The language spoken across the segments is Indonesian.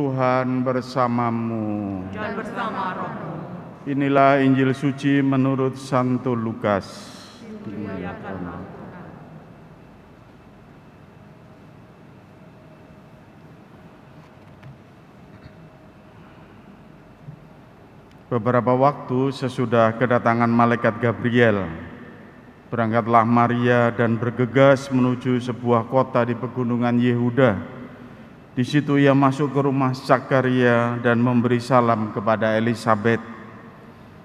Tuhan bersamamu. Dan bersama rohmu. Inilah Injil suci menurut Santo Lukas. Dimuliakanlah Tuhan. Beberapa waktu sesudah kedatangan malaikat Gabriel, berangkatlah Maria dan bergegas menuju sebuah kota di pegunungan Yehuda. Di situ ia masuk ke rumah Zakaria dan memberi salam kepada Elisabet.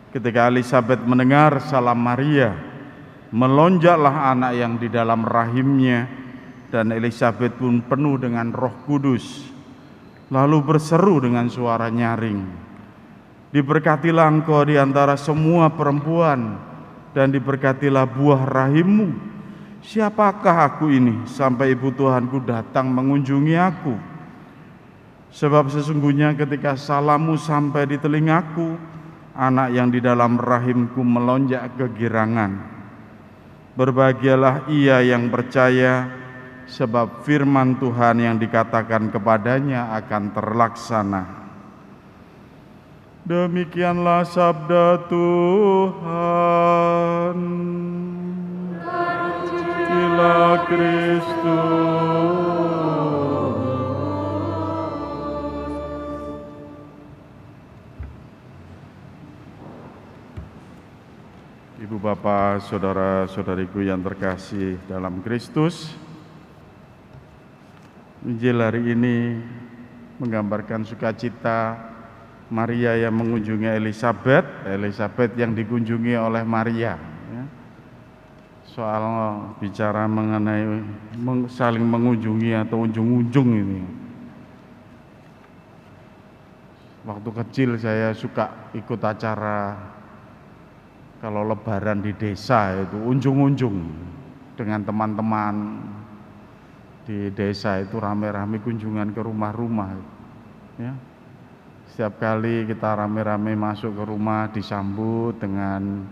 Ketika Elisabet mendengar salam Maria, melonjaklah anak yang di dalam rahimnya, dan Elisabet pun penuh dengan Roh Kudus. Lalu berseru dengan suara nyaring, "Diberkatilah engkau di antara semua perempuan, dan diberkatilah buah rahimmu. Siapakah aku ini sampai ibu Tuhanku datang mengunjungi aku? Sebab sesungguhnya ketika salammu sampai di telingaku, anak yang di dalam rahimku melonjak kegirangan. Berbahagialah ia yang percaya, sebab firman Tuhan yang dikatakan kepadanya akan terlaksana." Demikianlah sabda Tuhan. Terpujilah Kristus. Ibu bapak, saudara-saudariku yang terkasih dalam Kristus, Injil hari ini menggambarkan sukacita Maria yang mengunjungi Elisabet yang dikunjungi oleh Maria. Soal bicara mengenai saling mengunjungi atau ujung-ujung ini. Waktu kecil saya suka ikut acara kalau lebaran di desa, itu unjung-unjung dengan teman-teman di desa, itu rame-rame kunjungan ke rumah-rumah, ya. Setiap kali kita rame-rame masuk ke rumah disambut dengan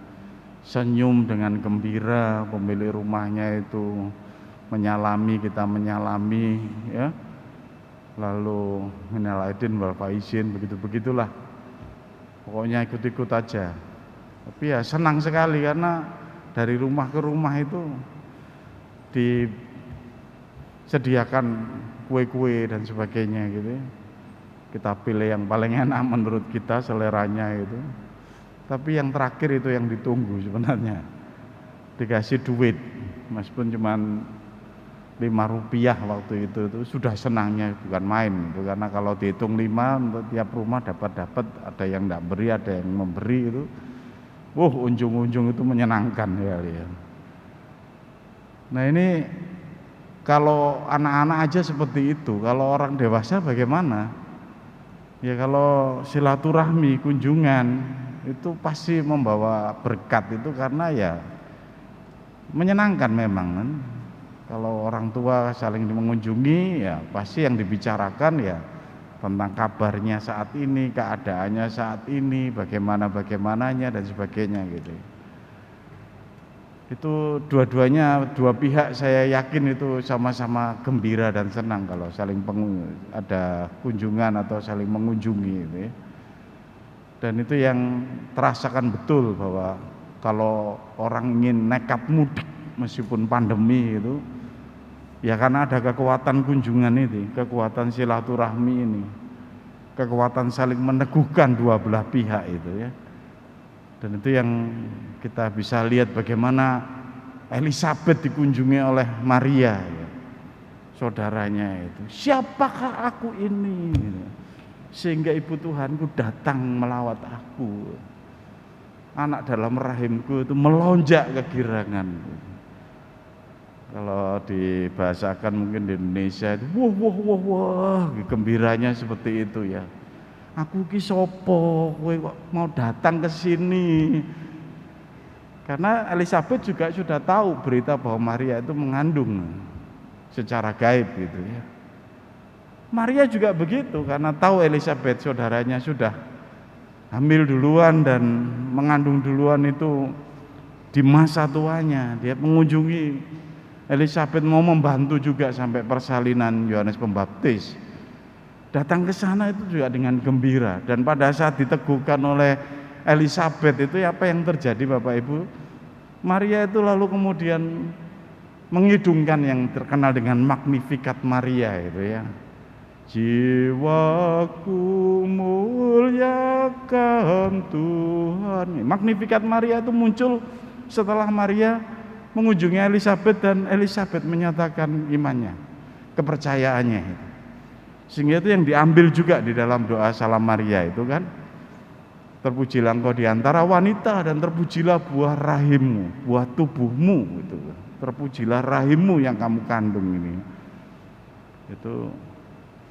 senyum, dengan gembira. Pemilik rumahnya itu menyalami, kita menyalami, ya. Lalu minal aidin wal faizin, begitu-begitulah. Pokoknya ikut-ikut aja. Tapi ya senang sekali karena dari rumah ke rumah itu disediakan kue-kue dan sebagainya gitu. Kita pilih yang paling enak menurut kita, seleranya itu. Tapi yang terakhir itu yang ditunggu sebenarnya. Dikasih duit, meskipun cuma 5 rupiah waktu itu sudah senangnya, bukan main itu. Karena kalau dihitung 5 untuk tiap rumah dapat, ada yang tidak beri, ada yang memberi itu. Unjung-unjung itu menyenangkan ya. Nah ini kalau anak-anak aja seperti itu, kalau orang dewasa bagaimana? Ya kalau silaturahmi, kunjungan itu pasti membawa berkat itu, karena ya menyenangkan memang kan. Kalau orang tua saling mengunjungi ya pasti yang dibicarakan ya tentang kabarnya saat ini, keadaannya saat ini, bagaimananya dan sebagainya gitu. Itu dua-duanya, dua pihak saya yakin itu sama-sama gembira dan senang kalau saling ada kunjungan atau saling mengunjungi gitu ya. Dan itu yang terasakan betul bahwa kalau orang ingin nekat mudik meskipun pandemi itu, ya karena ada kekuatan kunjungan ini, kekuatan silaturahmi ini, kekuatan saling meneguhkan dua belah pihak itu ya. Dan itu yang kita bisa lihat bagaimana Elisabet dikunjungi oleh Maria, ya, saudaranya itu. Siapakah aku ini? Sehingga ibu Tuhanku datang melawat aku. Anak dalam rahimku itu melonjak kegirangan. Kalau dibahasakan mungkin di Indonesia itu wah, gembiranya seperti itu ya. Aku ki sopo, kowe kok mau datang ke sini? Karena Elisabet juga sudah tahu berita bahwa Maria itu mengandung secara gaib gitu ya. Maria juga begitu, karena tahu Elisabet saudaranya sudah hamil duluan dan mengandung duluan itu di masa tuanya. Dia mengunjungi Elisabet, mau membantu juga sampai persalinan Yohanes Pembaptis. datang ke sana itu juga dengan gembira. Dan pada saat diteguhkan oleh Elizabeth itu apa yang terjadi Bapak Ibu? Maria itu lalu kemudian mengidungkan yang terkenal dengan Magnificat Maria itu ya. Jiwaku muliakan Tuhan. Magnificat Maria itu muncul setelah Maria mengunjungi Elizabeth dan Elizabeth menyatakan imannya, kepercayaannya itu. Sehingga itu yang diambil juga di dalam doa Salam Maria itu kan. Terpujilah engkau di antara wanita dan terpujilah buah rahimmu, buah tubuhmu gitu. Terpujilah rahimmu yang kamu kandung ini. Itu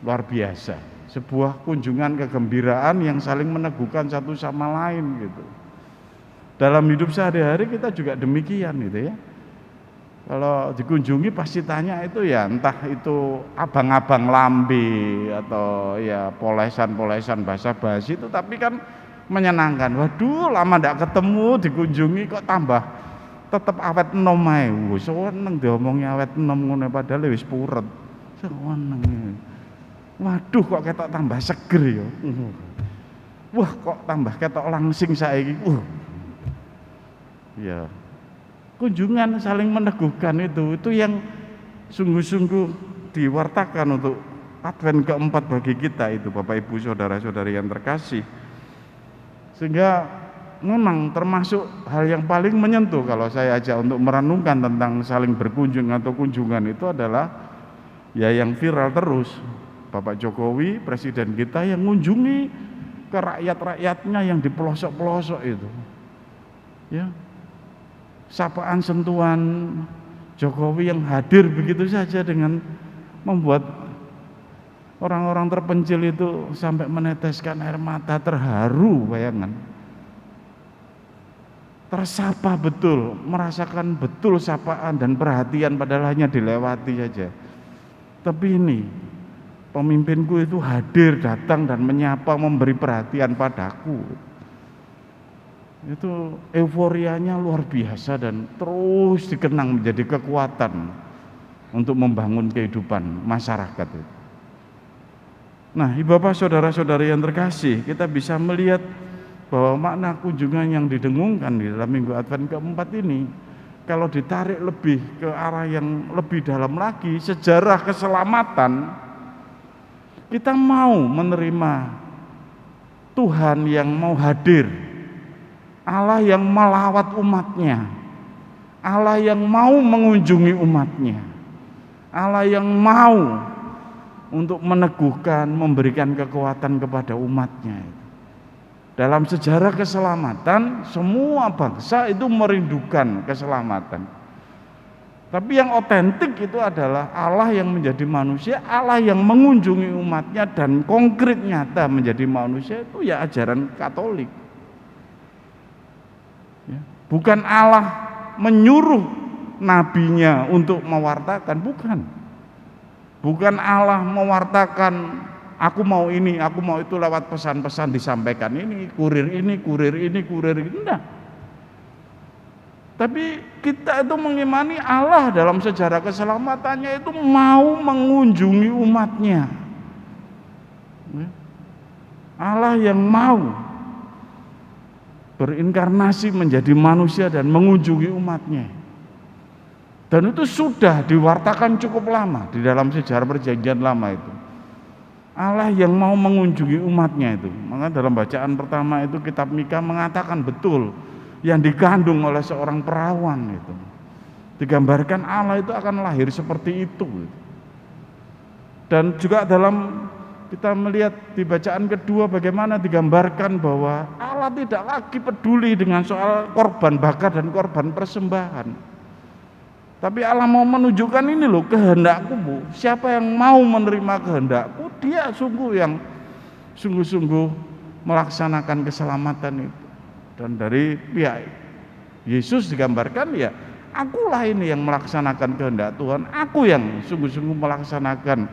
luar biasa. Sebuah kunjungan kegembiraan yang saling meneguhkan satu sama lain gitu. Dalam hidup sehari-hari kita juga demikian gitu ya. Kalau dikunjungi pasti tanya itu ya entah itu abang-abang lambe atau ya polesan-polesan basa-basi itu, tapi kan menyenangkan. Waduh, lama ndak ketemu dikunjungi kok tambah tetep awet enom ae. Seneng diomongi awet enom ngono padahal wis puret. Seneng. Waduh kok ketok tambah seger ya. Wah kok tambah ketok langsing saiki. Ya. Kunjungan saling meneguhkan itu yang sungguh-sungguh diwartakan untuk Advent keempat bagi kita itu Bapak Ibu saudara-saudari yang terkasih. Sehingga memang termasuk hal yang paling menyentuh kalau saya ajak untuk merenungkan tentang saling berkunjung atau kunjungan itu adalah ya yang viral terus. Bapak Jokowi, presiden kita yang mengunjungi ke rakyat-rakyatnya yang di pelosok-pelosok itu. Ya. Sapaan sentuhan Jokowi yang hadir begitu saja dengan membuat orang-orang terpencil itu sampai meneteskan air mata, terharu, bayangan. Tersapa betul, merasakan betul sapaan dan perhatian padahal hanya dilewati saja. Tapi ini pemimpinku itu hadir, datang dan menyapa, memberi perhatian padaku. Itu euforianya luar biasa dan terus dikenang menjadi kekuatan untuk membangun kehidupan masyarakat itu. Nah, Bapak saudara-saudari yang terkasih, kita bisa melihat bahwa makna kunjungan yang didengungkan di dalam Minggu Advent keempat ini kalau ditarik lebih ke arah yang lebih dalam lagi, sejarah keselamatan, kita mau menerima Tuhan yang mau hadir, Allah yang melawat umatnya, Allah yang mau mengunjungi umatnya, Allah yang mau untuk meneguhkan, memberikan kekuatan kepada umatnya. Dalam sejarah keselamatan, semua bangsa itu merindukan keselamatan. Tapi yang otentik itu adalah Allah yang menjadi manusia, Allah yang mengunjungi umatnya dan konkret nyata menjadi manusia, itu ya ajaran Katolik. Bukan Allah menyuruh nabinya untuk mewartakan, bukan. Bukan Allah mewartakan, aku mau ini, aku mau itu lewat pesan-pesan disampaikan ini, kurir ini, enggak. Tapi kita itu mengimani Allah dalam sejarah keselamatannya itu mau mengunjungi umatnya. Allah yang mau berinkarnasi menjadi manusia dan mengunjungi umatnya. Dan itu sudah diwartakan cukup lama di dalam sejarah perjanjian lama itu. Allah yang mau mengunjungi umatnya itu. Maka dalam bacaan pertama itu kitab Mika mengatakan betul yang dikandung oleh seorang perawan itu. Digambarkan Allah itu akan lahir seperti itu. Dan juga dalam kita melihat di bacaan kedua bagaimana digambarkan bahwa Allah tidak lagi peduli dengan soal korban bakar dan korban persembahan. Tapi Allah mau menunjukkan ini loh kehendakku Bu. Siapa yang mau menerima kehendakku, dia sungguh-sungguh melaksanakan keselamatan itu. Dan dari pihak Yesus digambarkan ya, akulah ini yang melaksanakan kehendak Tuhan. Aku yang sungguh-sungguh melaksanakan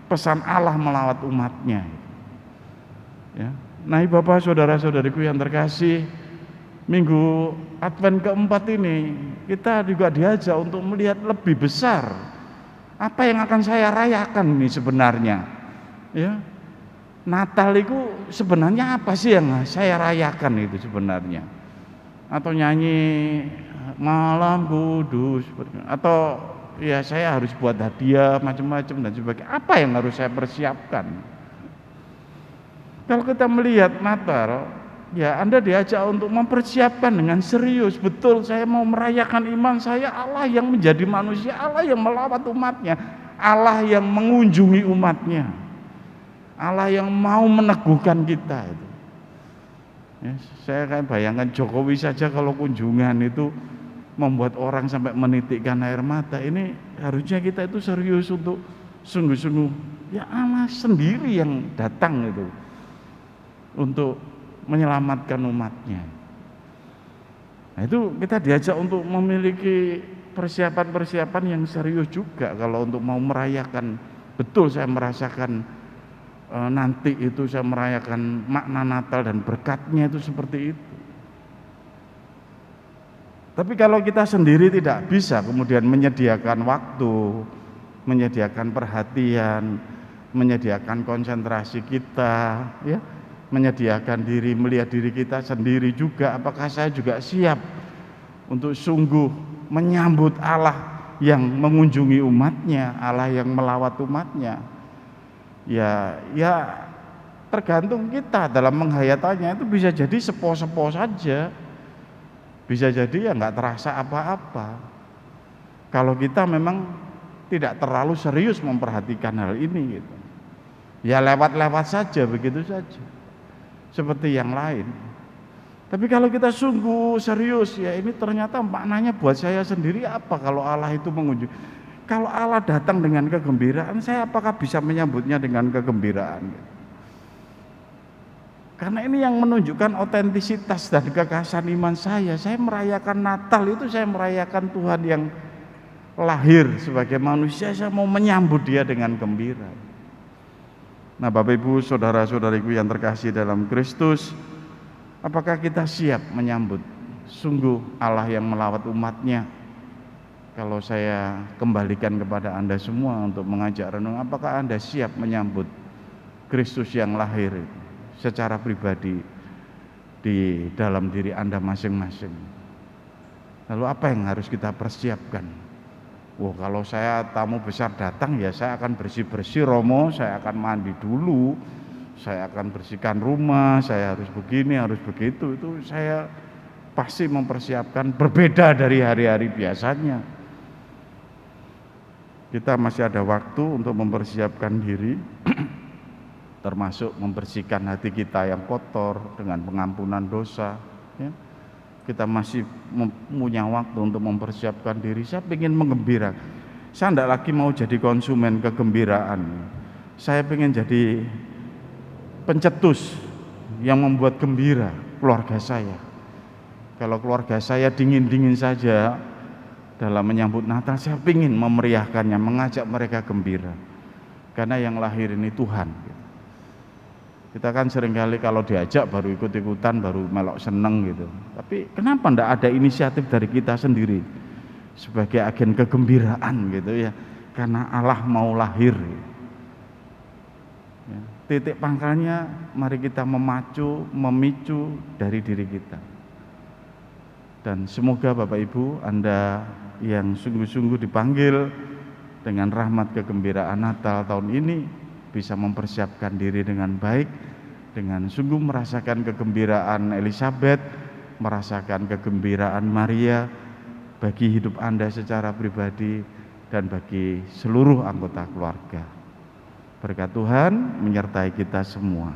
pesan Allah melawat umatnya. Ya. Nah, Bapak saudara-saudariku yang terkasih, Minggu Advent keempat ini kita juga diajak untuk melihat lebih besar apa yang akan saya rayakan ini sebenarnya. Ya. Natal itu sebenarnya apa sih yang saya rayakan itu sebenarnya? Atau nyanyi malam kudus, atau ya saya harus buat hadiah macam-macam dan sebagainya. Apa yang harus saya persiapkan? Kalau kita melihat Natal, ya Anda diajak untuk mempersiapkan dengan serius. Betul, saya mau merayakan iman saya, Allah yang menjadi manusia, Allah yang melawat umatnya, Allah yang mengunjungi umatnya, Allah yang mau meneguhkan kita itu. Ya, saya kayak bayangkan Jokowi saja kalau kunjungan itu membuat orang sampai menitikkan air mata. Ini harusnya kita itu serius untuk sungguh-sungguh. Ya Allah sendiri yang datang itu untuk menyelamatkan umatnya. Nah itu kita diajak untuk memiliki persiapan-persiapan yang serius juga kalau untuk mau merayakan. Betul saya merasakan nanti itu saya merayakan makna Natal dan berkatnya itu seperti itu. Tapi kalau kita sendiri tidak bisa kemudian menyediakan waktu, menyediakan perhatian, menyediakan konsentrasi kita, ya, menyediakan diri, melihat diri kita sendiri juga, apakah saya juga siap untuk sungguh menyambut Allah yang mengunjungi umatnya, Allah yang melawat umatnya. Ya tergantung kita dalam menghayatannya. Itu bisa jadi sepo-sepo saja, bisa jadi ya nggak terasa apa-apa kalau kita memang tidak terlalu serius memperhatikan hal ini gitu. Ya lewat-lewat saja, begitu saja seperti yang lain. Tapi kalau kita sungguh serius, ya ini ternyata maknanya buat saya sendiri apa kalau Allah itu mengunjungi. Kalau Allah datang dengan kegembiraan, saya apakah bisa menyambutnya dengan kegembiraan? Karena ini yang menunjukkan otentisitas dan kekhasan iman saya. Saya merayakan Natal itu, saya merayakan Tuhan yang lahir sebagai manusia. Saya mau menyambut dia dengan gembira. Nah Bapak Ibu, saudara-saudariku yang terkasih dalam Kristus, apakah kita siap menyambut sungguh Allah yang melawat umatnya? Kalau saya kembalikan kepada Anda semua untuk mengajak renung, apakah Anda siap menyambut Kristus yang lahir secara pribadi di dalam diri Anda masing-masing? Lalu apa yang harus kita persiapkan? Kalau saya tamu besar datang, ya saya akan bersih-bersih romo, saya akan mandi dulu, saya akan bersihkan rumah, saya harus begini, harus begitu. Itu saya pasti mempersiapkan berbeda dari hari-hari biasanya. Kita masih ada waktu untuk mempersiapkan diri, termasuk membersihkan hati kita yang kotor dengan pengampunan dosa. Ya. Kita masih punya waktu untuk mempersiapkan diri. Saya ingin menggembirakan. Saya tidak lagi mau jadi konsumen kegembiraan. Saya ingin jadi pencetus yang membuat gembira keluarga saya. Kalau keluarga saya dingin-dingin saja dalam menyambut Natal, saya ingin memeriahkannya, mengajak mereka gembira. Karena yang lahir ini Tuhan. Kita kan seringkali kalau diajak baru ikut-ikutan, baru melok seneng gitu. Tapi kenapa enggak ada inisiatif dari kita sendiri sebagai agen kegembiraan gitu ya? Karena Allah mau lahir. Ya, titik pangkalnya mari kita memicu dari diri kita. Dan semoga Bapak Ibu, Anda yang sungguh-sungguh dipanggil dengan rahmat kegembiraan Natal tahun ini bisa mempersiapkan diri dengan baik, dengan sungguh merasakan kegembiraan Elizabeth, merasakan kegembiraan Maria bagi hidup Anda secara pribadi dan bagi seluruh anggota keluarga. Berkat Tuhan menyertai kita semua.